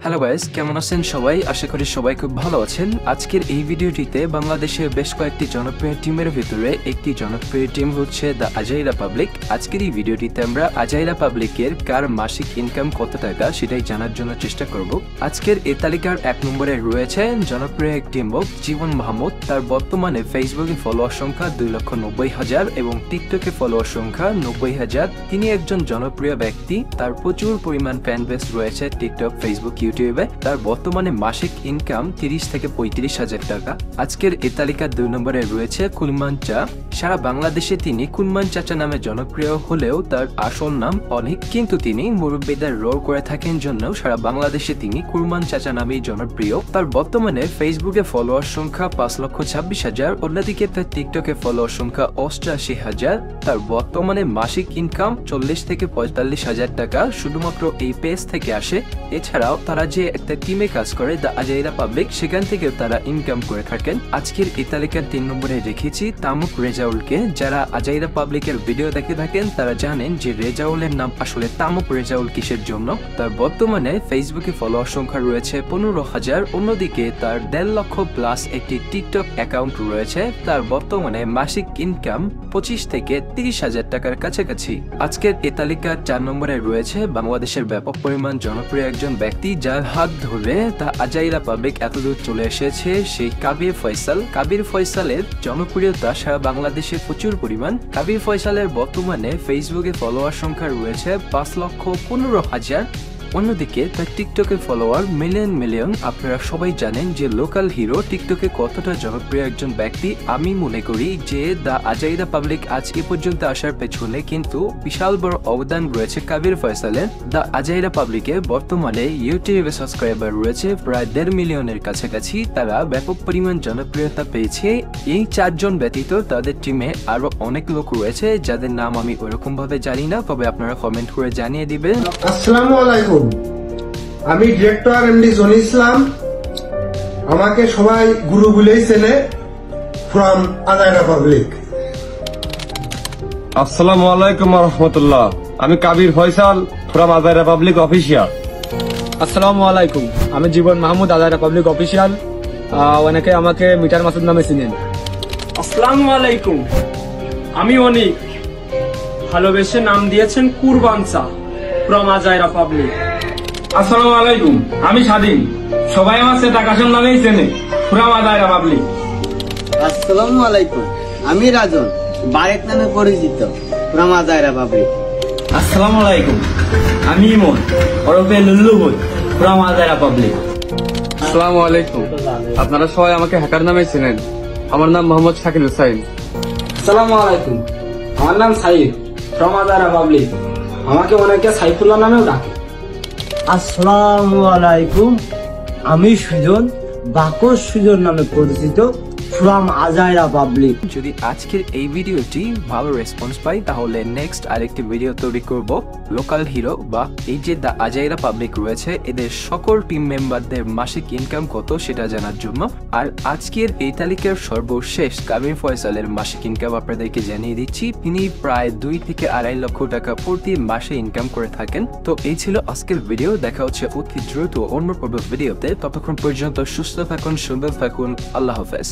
Hello guys, কেমন আছেন সবাই? আশা করি সবাই খুব ভালো আছেন। আজকের এই ভিডিওটিতে বাংলাদেশের বেশ কয়েকটি জনপ্রিয় টিমের ভিতরে একটি জনপ্রিয় টিম হচ্ছে দ্য আজাইরা পাবলিক। আজকের এই ভিডিওটিতে আমরা আজাইরা পাবলিকের কার মাসিক ইনকাম কত টাকা সেটাই জানার জন্য চেষ্টা করব। আজকের এই তালিকার 1 নম্বরে রয়েছে জনপ্রিয় এক টিম জীবন মাহমুদ। তার বর্তমানে ফেসবুকে ফলোয়ার সংখ্যা 2,90,000 এবং টিকটকে ফলোয়ার সংখ্যা 90,000। তিনি একজন জনপ্রিয় ব্যক্তি, তার প্রচুর পরিমাণ ফ্যান বেস রয়েছে টিকটক, ফেসবুক, ইউটিউবে। তার বর্তমানে মাসিক ইনকাম 30 থেকে 35,000 টাকা। আজকের এই তালিকার 2 নম্বরে রয়েছে কুলমান চা। সারা বাংলাদেশে তিনি কুলমান চাচা নামে জনপ্রিয় হলেও তার আসল নাম অনেক, কিন্তু তিনি মুরব্বীদের রোল করে থাকেন জন্য সারা বাংলাদেশে তিনি কুলমান চাচা নামেই জনপ্রিয়। তার বর্তমানে ফেসবুকে ফলোয়ার সংখ্যা 5,26,000, অন্যদিকে তার টিকটকে ফলোয়ার সংখ্যা 88,000। তার বর্তমানে মাসিক ইনকাম 40 থেকে 45,000 টাকা শুধুমাত্র এই পেজ থেকে আসে। এছাড়াও তারা যে একটা টিমে কাজ করে দ্য আজাইরা পাবলিক, সেখান থেকে তারা ইনকাম করে থাকেন। আজকের এই তালিকার 3 নম্বরে রেখেছি তামুক রেজাউলকে। যারা আজাইরা পাবলিকের ভিডিও দেখে থাকেন তারা জানেন যে রেজাউলের নাম আসলে তামুক রেজাউল কিসের জন্য। তার বর্তমানে ফেসবুকে ফলোয়ার সংখ্যা রয়েছে 15,000, অন্যদিকে তার 1.5 লক্ষ প্লাস একটি টিকটক অ্যাকাউন্ট রয়েছে। তার বর্তমানে মাসিক ইনকাম 25 থেকে 30,000 টাকার কাছাকাছি। আজকের এই তালিকার 4 নম্বরে রয়েছে বাংলাদেশের ব্যাপক পরিমাণ জনপ্রিয় একজন ব্যক্তি, যার হাত ধরে তা আজাইরা পাবলিক এতদূর চলে এসেছে, সেই কাবির ফয়সাল। কাবির ফয়সালের জনপ্রিয়তা সারা বাংলাদেশে প্রচুর পরিমাণ। কাবির ফয়সালের বর্তমানে ফেসবুকে ফলোয়ার সংখ্যা রয়েছে 5,15,000, অন্যদিকে তার টিকটকে ফলোয়ার মিলিয়ন। আপনারা সবাই জানেন যে লোকাল হিরো টিকটকে কতটা জনপ্রিয় একজন ব্যক্তি। আমি মনে করি যে দ্য আজাইরা পাবলিক আজ এ পর্যন্ত আসার পেছনে কিন্তু বিশাল বড় অবদান রয়েছে কাবির ফয়সালের। দ্য আজাইরা পাবলিকে বর্তমানে ইউটিউবে সাবস্ক্রাইবার রয়েছে প্রায় 1.5 মিলিয়নের কাছাকাছি। তারা ব্যাপক পরিমাণ জনপ্রিয়তা পেয়েছে। এই 4 জন ব্যতীত তাদের টিমে আরো অনেক লোক রয়েছে যাদের নাম আমি ওরকম ভাবে জানি না, তবে আপনারা কমেন্ট করে জানিয়ে দিবেন। আসসালামু আলাইকুম, আমি ডিরেক্টর এমডি জনি ইসলাম। আমাকে সবাই গুরু বলেই চেনে, ফ্রম আজাইরা পাবলিক। আসসালামু আলাইকুম রহমতুল্লাহ, আমি Kabir Faisal from Ajaira public official. আসসালামু আলাইকুম, আমি জীবন মাহমুদ, আজাইরা পাবলিক অফিসিয়াল। অনেকে আমাকে মিটার মাসুদ নামে চিনেন। আসসালামু আলাইকুম, আমি অনিক, ভালোবেসে নাম দিয়েছেন কুরবান চা, ফ্রম আজাইরা পাবলিক। আসসালামু আলাইকুম, আমি স্বাধীন, সবাই আমার সেটা কাশেম নামেই চেনে, ফ্রম আজাইরা পাবলিক। আসসালামু আলাইকুম, আমি রাজন, বারেক নামে পরিচিত, ফ্রম আজাইরা পাবলিক। আসসালামু আলাইকুম, আমি ইমন, ওরফে লুল্লু বই, ফ্রম আজাইরা পাবলিক। আসসালামু আলাইকুম, আপনারা সবাই আমাকে হ্যাকার নামে চেনেন। আমার নাম মোহাম্মদ শাকিল হুসাইন। আসসালামু আলাইকুম, আমার নাম সাইদ, ফ্রম আজাইরা পাবলিক। আমাকে অনেকে সাইফুল্লাহ নামেও ডাকে। আসসালামু আলাইকুম, আমি সুজন, বাকস সুজন নামে পরিচিত, ফ্রম আজাইরা পাবলিক। যদি আজকের এই ভিডিওটি ভালো রেসপন্স পাই তাহলে নেক্সট আরেকটি ভিডিও তৈরি করব লোকাল হিরো বা এই যে দ্য আজাইরা পাবলিক রয়েছে এদের সকল টিম মেম্বারদের মাসিক ইনকাম কত সেটা জানার জন্য। আর আজকের এই তালিকার সর্বশেষ কাবির ফয়সালের মাসিক ইনকাম আপনাদেরকে জানিয়ে দিচ্ছি। তিনি প্রায় 2 থেকে 2.5 লক্ষ টাকা প্রতি মাসে ইনকাম করে থাকেন। তো এই ছিল আজকের ভিডিও, দেখা হচ্ছে অতি দ্রুত অন্য পর্ব ভিডিওতে। ততক্ষণ পর্যন্ত সুস্থ থাকুন, সুন্দর থাকুন, আল্লাহ হাফেজ।